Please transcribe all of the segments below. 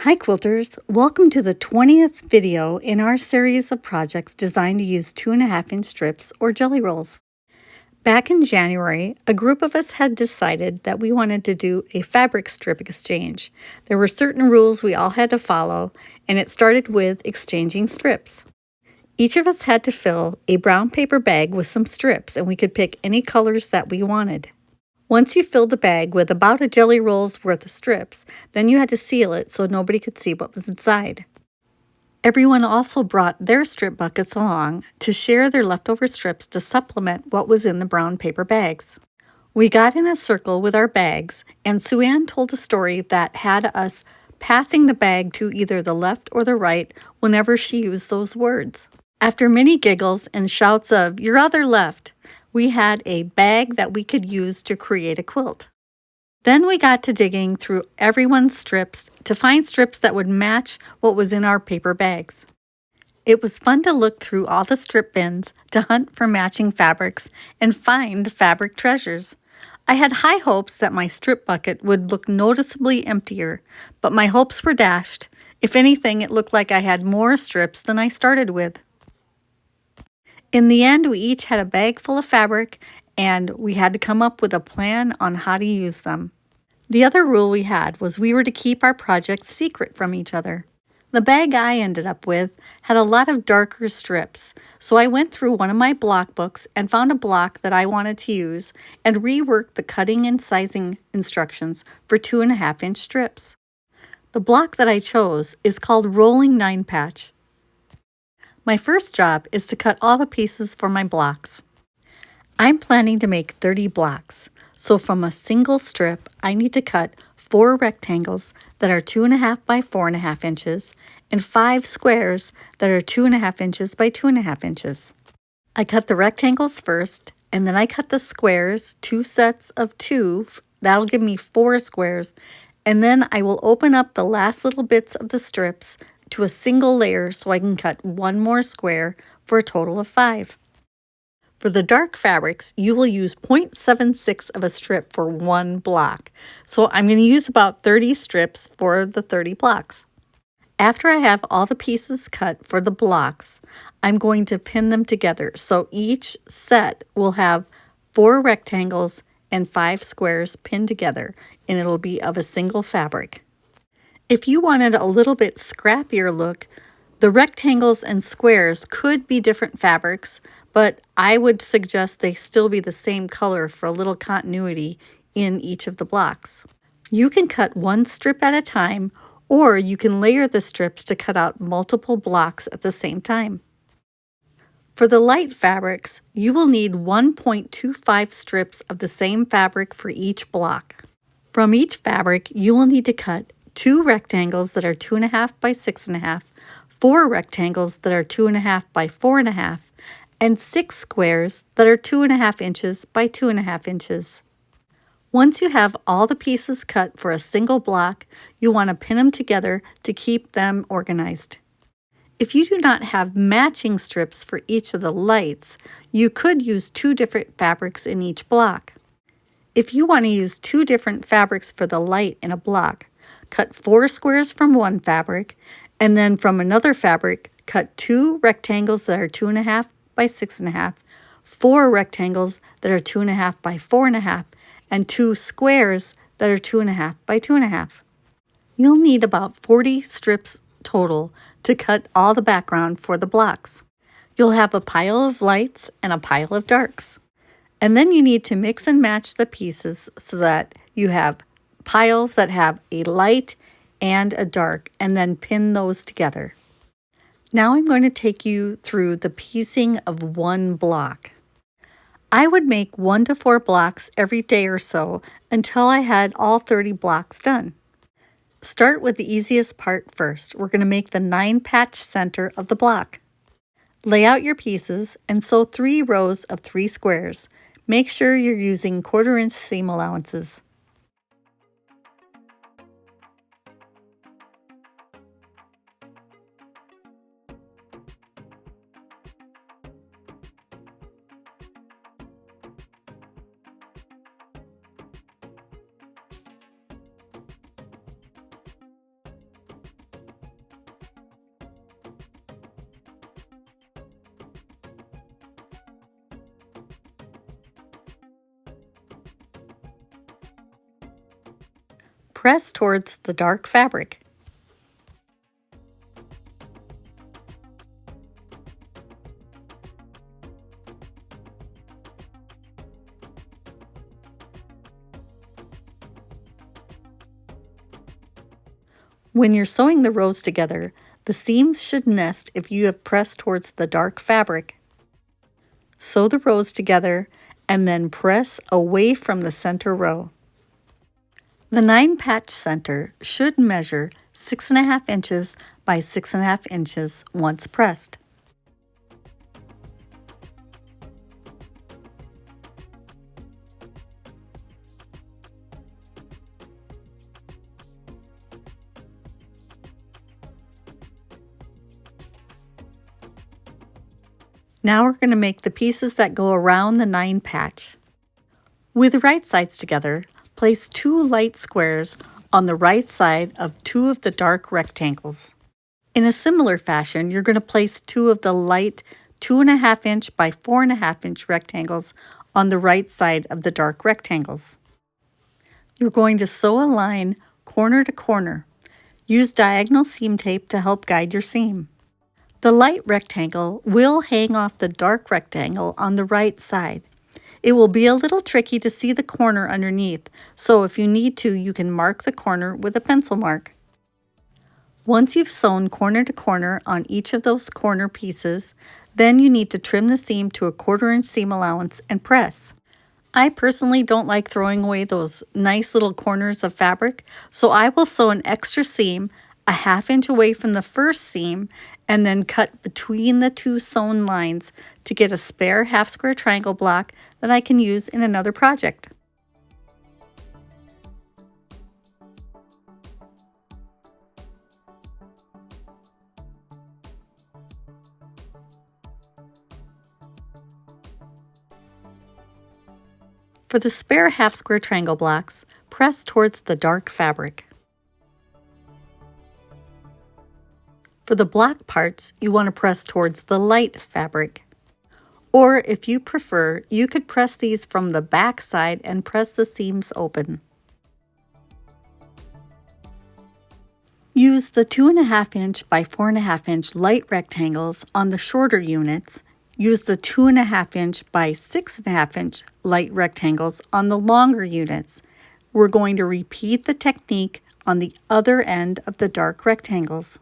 Hi quilters, welcome to the 20th video in our series of projects designed to use 2.5-inch strips or jelly rolls. Back in January, a group of us had decided that we wanted to do a fabric strip exchange. There were certain rules we all had to follow, and it started with exchanging strips. Each of us had to fill a brown paper bag with some strips, and we could pick any colors that we wanted. Once you filled the bag with about a jelly roll's worth of strips, then you had to seal it so nobody could see what was inside. Everyone also brought their strip buckets along to share their leftover strips to supplement what was in the brown paper bags. We got in a circle with our bags, and Sue-Ann told a story that had us passing the bag to either the left or the right whenever she used those words. After many giggles and shouts of, "Your other left," we had a bag that we could use to create a quilt. Then we got to digging through everyone's strips to find strips that would match what was in our paper bags. It was fun to look through all the strip bins to hunt for matching fabrics and find fabric treasures. I had high hopes that my strip bucket would look noticeably emptier, but my hopes were dashed. If anything, it looked like I had more strips than I started with. In the end, we each had a bag full of fabric, and we had to come up with a plan on how to use them. The other rule we had was we were to keep our projects secret from each other. The bag I ended up with had a lot of darker strips, so I went through one of my block books and found a block that I wanted to use and reworked the cutting and sizing instructions for 2.5-inch strips. The block that I chose is called Rolling Nine-Patch. My first job is to cut all the pieces for my blocks. I'm planning to make 30 blocks, so from a single strip, I need to cut 4 rectangles that are 2.5 by 4.5 inches and 5 squares that are 2.5 inches by 2.5 inches. I cut the rectangles first, and then I cut the squares, 2 sets of 2, that'll give me 4 squares, and then I will open up the last little bits of the strips to a single layer so I can cut 1 more square for a total of 5. For the dark fabrics, you will use 0.76 of a strip for 1 block. So I'm going to use about 30 strips for the 30 blocks. After I have all the pieces cut for the blocks, I'm going to pin them together. So each set will have 4 rectangles and 5 squares pinned together, and it'll be of a single fabric. If you wanted a little bit scrappier look, the rectangles and squares could be different fabrics, but I would suggest they still be the same color for a little continuity in each of the blocks. You can cut 1 strip at a time, or you can layer the strips to cut out multiple blocks at the same time. For the light fabrics, you will need 1.25 strips of the same fabric for each block. From each fabric, you will need to cut 2 rectangles that are 2.5 by 6.5, 4 rectangles that are 2.5 by 4.5, and 6 squares that are 2.5 inches by 2.5 inches. Once you have all the pieces cut for a single block, you want to pin them together to keep them organized. If you do not have matching strips for each of the lights, you could use 2 different fabrics in each block. If you want to use 2 different fabrics for the light in a block, cut 4 squares from one fabric, and then from another fabric, cut 2 rectangles that are 2.5 by 6.5, 4 rectangles that are 2.5 by 4.5, and 2 squares that are 2.5 by 2.5. You'll need about 40 strips total to cut all the background for the blocks. You'll have a pile of lights and a pile of darks. And then you need to mix and match the pieces so that you have piles that have a light and a dark, and then pin those together. Now I'm going to take you through the piecing of 1 block. I would make 1 to 4 blocks every day or so until I had all 30 blocks done. Start with the easiest part first. We're going to make the 9-patch center of the block. Lay out your pieces and sew 3 rows of 3 squares. Make sure you're using 1/4-inch seam allowances. press towards the dark fabric. When you're sewing the rows together, the seams should nest if you have pressed towards the dark fabric. Sew the rows together and then press away from the center row. The 9-patch center should measure 6.5 inches by 6.5 inches once pressed. Now we're going to make the pieces that go around the 9-patch. With the right sides together, place 2 light squares on the right side of 2 of the dark rectangles. In a similar fashion, you're going to place 2 of the light 2.5 inch by 4.5 inch rectangles on the right side of the dark rectangles. You're going to sew a line corner to corner. Use diagonal seam tape to help guide your seam. The light rectangle will hang off the dark rectangle on the right side. It will be a little tricky to see the corner underneath, so if you need to, you can mark the corner with a pencil mark. Once you've sewn corner to corner on each of those corner pieces, then you need to trim the seam to a 1/4 inch seam allowance and press. I personally don't like throwing away those nice little corners of fabric, so I will sew an extra seam a 1/2 inch away from the first seam and then cut between the 2 sewn lines to get a spare 1/2 square triangle block that I can use in another project. For the spare 1/2 square triangle blocks, press towards the dark fabric. For the block parts, you want to press towards the light fabric. Or if you prefer, you could press these from the back side and press the seams open. Use the 2.5 inch by 4.5 inch light rectangles on the shorter units. Use the 2.5 inch by 6.5 inch light rectangles on the longer units. We're going to repeat the technique on the other end of the dark rectangles.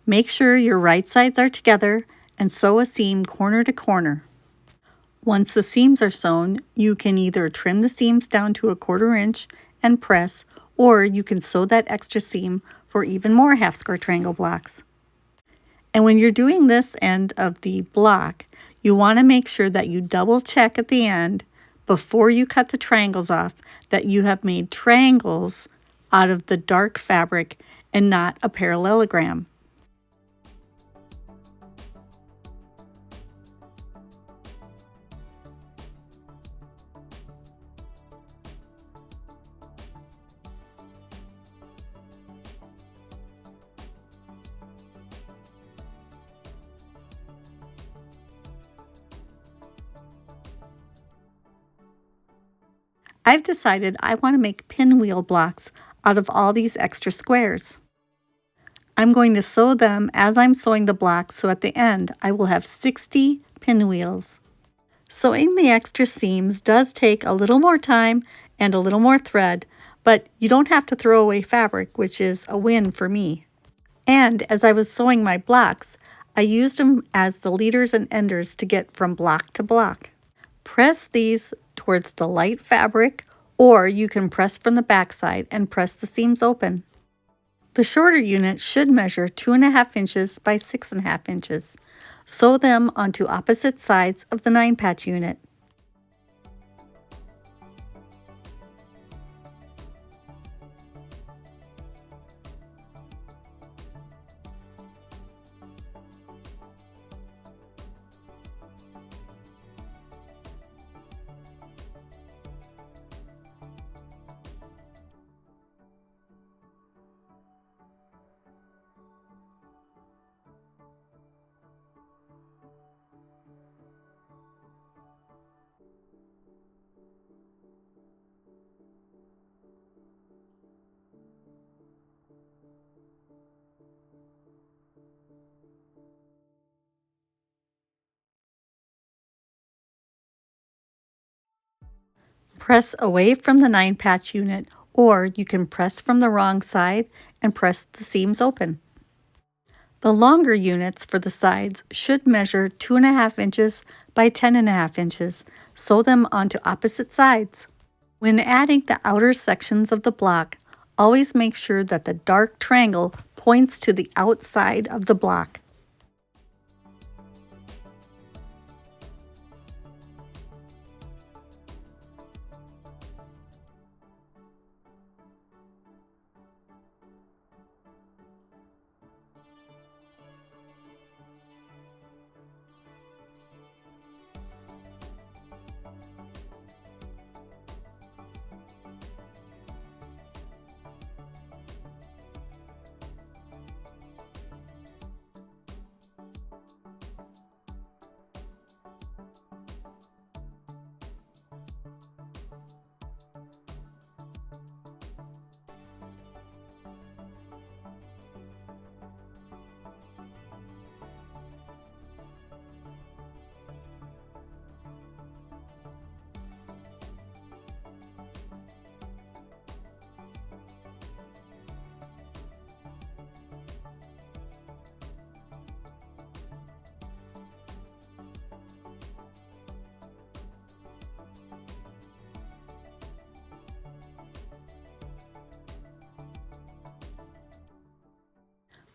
Make sure your right sides are together and sew a seam corner to corner. Once the seams are sewn, you can either trim the seams down to a 1/4 inch and press, or you can sew that extra seam for even more 1/2 square triangle blocks. And when you're doing this end of the block, you want to make sure that you double check at the end before you cut the triangles off that you have made triangles out of the dark fabric and not a parallelogram. I've decided I want to make pinwheel blocks out of all these extra squares. I'm going to sew them as I'm sewing the blocks, so at the end I will have 60 pinwheels. Sewing the extra seams does take a little more time and a little more thread, but you don't have to throw away fabric, which is a win for me. And as I was sewing my blocks, I used them as the leaders and enders to get from block to block. Press these towards the light fabric, or you can press from the back side and press the seams open. The shorter unit should measure 2.5 inches by 6.5 inches. Sew them onto opposite sides of the 9-patch unit. Press away from the 9-patch unit, or you can press from the wrong side and press the seams open. The longer units for the sides should measure 2.5 inches by 10.5 inches. Sew them onto opposite sides. When adding the outer sections of the block, always make sure that the dark triangle points to the outside of the block.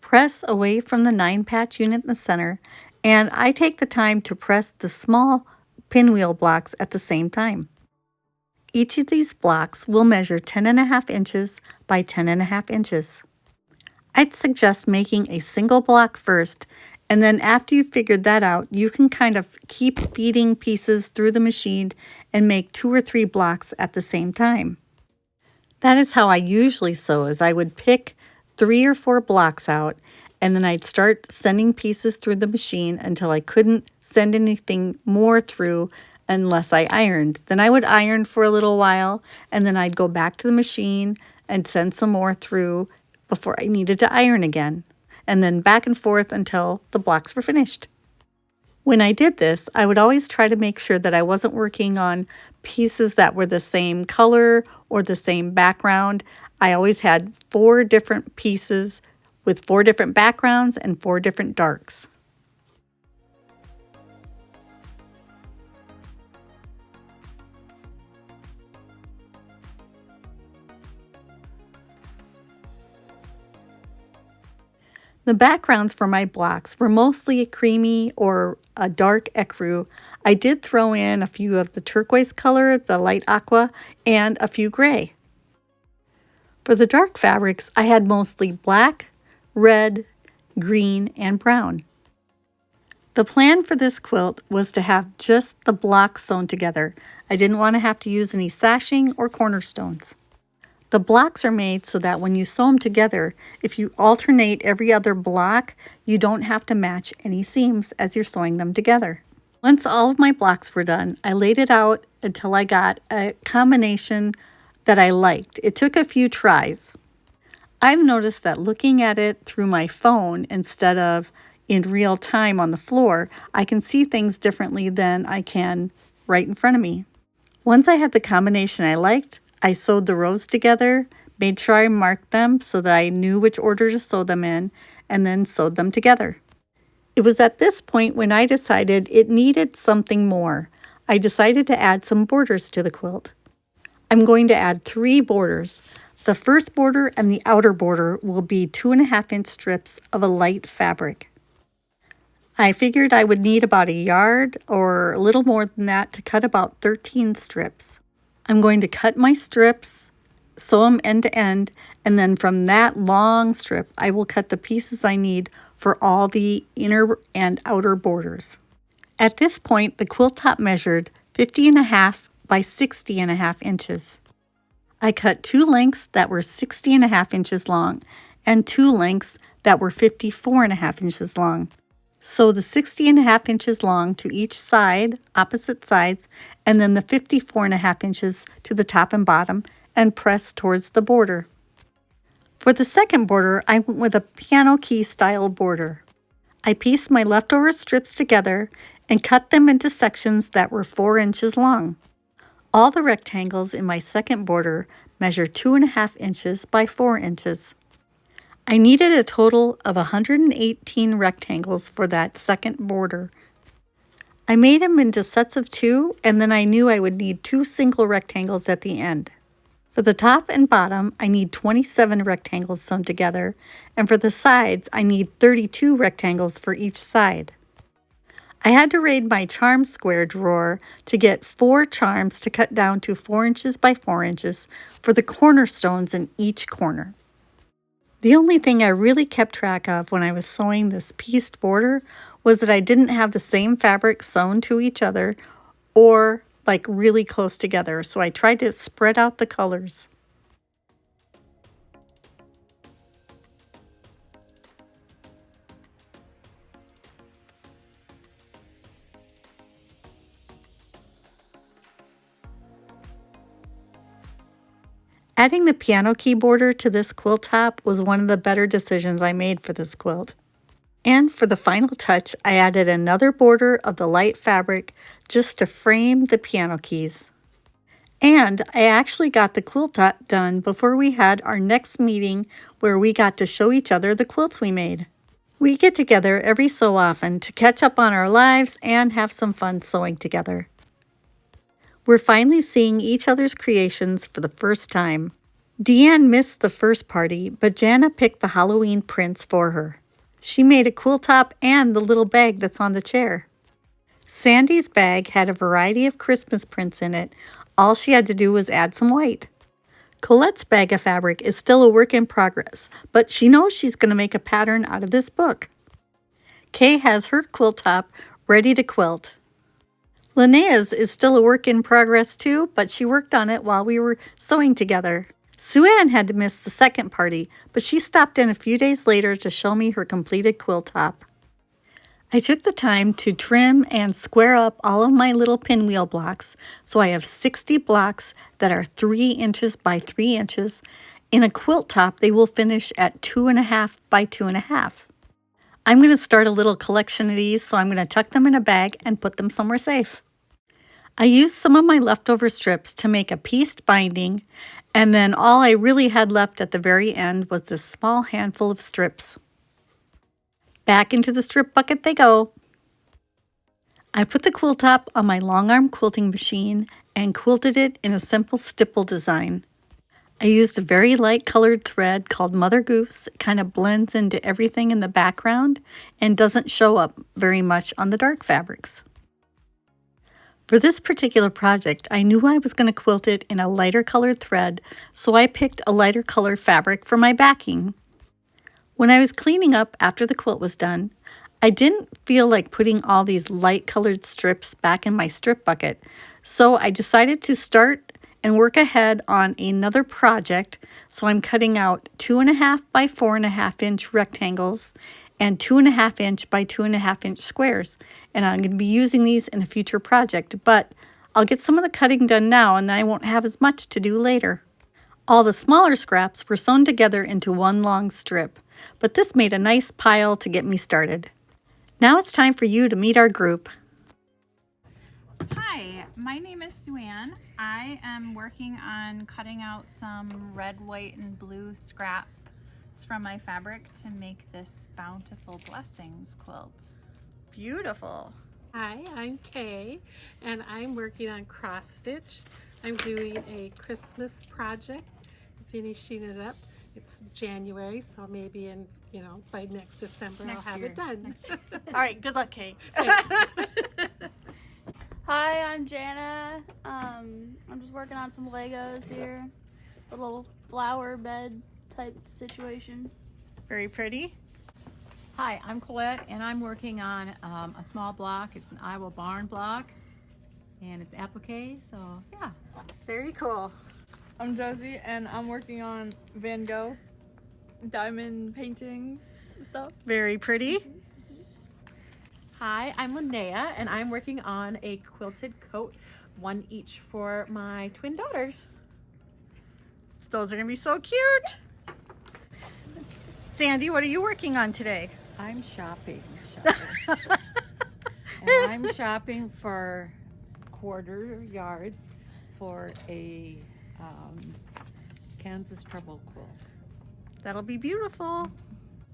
Press away from the 9-patch unit in the center, and I take the time to press the small pinwheel blocks at the same time. Each of these blocks will measure 10.5 inches by 10.5 inches. I'd suggest making a single block first, and then after you've figured that out, you can kind of keep feeding pieces through the machine and make 2 or 3 blocks at the same time. That is how I usually sew, is I would pick 3 or 4 blocks out, and then I'd start sending pieces through the machine until I couldn't send anything more through unless I ironed. Then I would iron for a little while, and then I'd go back to the machine and send some more through before I needed to iron again, and then back and forth until the blocks were finished. When I did this, I would always try to make sure that I wasn't working on pieces that were the same color or the same background. I always had 4 different pieces with 4 different backgrounds and 4 different darks. The backgrounds for my blocks were mostly a creamy or a dark ecru. I did throw in a few of the turquoise color, the light aqua, and a few gray. For the dark fabrics, I had mostly black, red, green, and brown. The plan for this quilt was to have just the blocks sewn together. I didn't want to have to use any sashing or cornerstones. The blocks are made so that when you sew them together, if you alternate every other block, you don't have to match any seams as you're sewing them together. Once all of my blocks were done, I laid it out until I got a combination that I liked. It took a few tries. I've noticed that looking at it through my phone instead of in real time on the floor, I can see things differently than I can right in front of me. Once I had the combination I liked, I sewed the rows together, made sure I marked them so that I knew which order to sew them in, and then sewed them together. It was at this point when I decided it needed something more. I decided to add some borders to the quilt. I'm going to add 3 borders. The first border and the outer border will be 2.5-inch strips of a light fabric. I figured I would need about a yard or a little more than that to cut about 13 strips. I'm going to cut my strips, sew them end to end, and then from that long strip, I will cut the pieces I need for all the inner and outer borders. At this point, the quilt top measured 50.5 by 60.5 inches. I cut 2 lengths that were 60.5 inches long and 2 lengths that were 54.5 inches long. Sew the 60.5 inches long to each side, opposite sides, and then the 54.5 inches to the top and bottom, and press towards the border. For the second border, I went with a piano key style border. I pieced my leftover strips together and cut them into sections that were 4 inches long. All the rectangles in my second border measure 2.5 inches by 4 inches. I needed a total of 118 rectangles for that second border. I made them into sets of 2, and then I knew I would need 2 single rectangles at the end. For the top and bottom, I need 27 rectangles sewn together, and for the sides, I need 32 rectangles for each side. I had to raid my charm square drawer to get 4 charms to cut down to 4 inches by 4 inches for the cornerstones in each corner. The only thing I really kept track of when I was sewing this pieced border was that I didn't have the same fabric sewn to each other or like really close together, so I tried to spread out the colors. Adding the piano key border to this quilt top was one of the better decisions I made for this quilt. And for the final touch, I added another border of the light fabric just to frame the piano keys. And I actually got the quilt top done before we had our next meeting where we got to show each other the quilts we made. We get together every so often to catch up on our lives and have some fun sewing together. We're finally seeing each other's creations for the first time. Deanne missed the first party, but Jana picked the Halloween prints for her. She made a quilt top and the little bag that's on the chair. Sandy's bag had a variety of Christmas prints in it. All she had to do was add some white. Colette's bag of fabric is still a work in progress, but she knows she's going to make a pattern out of this book. Kay has her quilt top ready to quilt. Linnea's is still a work in progress too, but she worked on it while we were sewing together. Sue-Ann had to miss the second party, but she stopped in a few days later to show me her completed quilt top. I took the time to trim and square up all of my little pinwheel blocks, so I have 60 blocks that are 3 inches by 3 inches. In a quilt top, they will finish at 2.5 by 2.5. I'm going to start a little collection of these, so I'm going to tuck them in a bag and put them somewhere safe. I used some of my leftover strips to make a pieced binding, and then all I really had left at the very end was this small handful of strips. Back into the strip bucket they go. I put the quilt top on my long arm quilting machine and quilted it in a simple stipple design. I used a very light colored thread called Mother Goose. It kind of blends into everything in the background and doesn't show up very much on the dark fabrics. For this particular project, I knew I was going to quilt it in a lighter colored thread, so I picked a lighter colored fabric for my backing. When I was cleaning up after the quilt was done, I didn't feel like putting all these light colored strips back in my strip bucket, so I decided to start and work ahead on another project, so I'm cutting out 2.5 by 4.5 inch rectangles and 2.5 inch by 2.5 inch squares. And I'm going to be using these in a future project, but I'll get some of the cutting done now and then I won't have as much to do later. All the smaller scraps were sewn together into one long strip, but this made a nice pile to get me started. Now it's time for you to meet our group. Hi, my name is Sue-Ann. I am working on cutting out some red, white, and blue scraps from my fabric to make this Bountiful Blessings quilt. Beautiful. Hi, I'm Kay, and I'm working on cross stitch. I'm doing a Christmas project, finishing it up. It's January, so maybe in, by next December Next I'll have year. it done. All right, good luck, Kay. Hi, I'm Jana. I'm just working on some Legos here. Little flower bed type situation. Very pretty. Hi, I'm Colette, and I'm working on a small block. It's an Iowa barn block, and it's applique, so yeah. Very cool. I'm Josie, and I'm working on Van Gogh diamond painting stuff. Very pretty. Hi, I'm Linnea, and I'm working on a quilted coat, one each for my twin daughters. Those are going to be so cute. Sandy, what are you working on today? I'm shopping. And I'm shopping for quarter yards for a Kansas treble quilt. That'll be beautiful.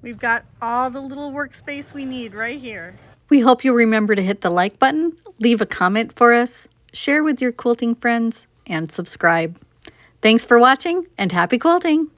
We've got all the little workspace we need right here. We hope you'll remember to hit the like button, leave a comment for us, share with your quilting friends, and subscribe. Thanks for watching and happy quilting!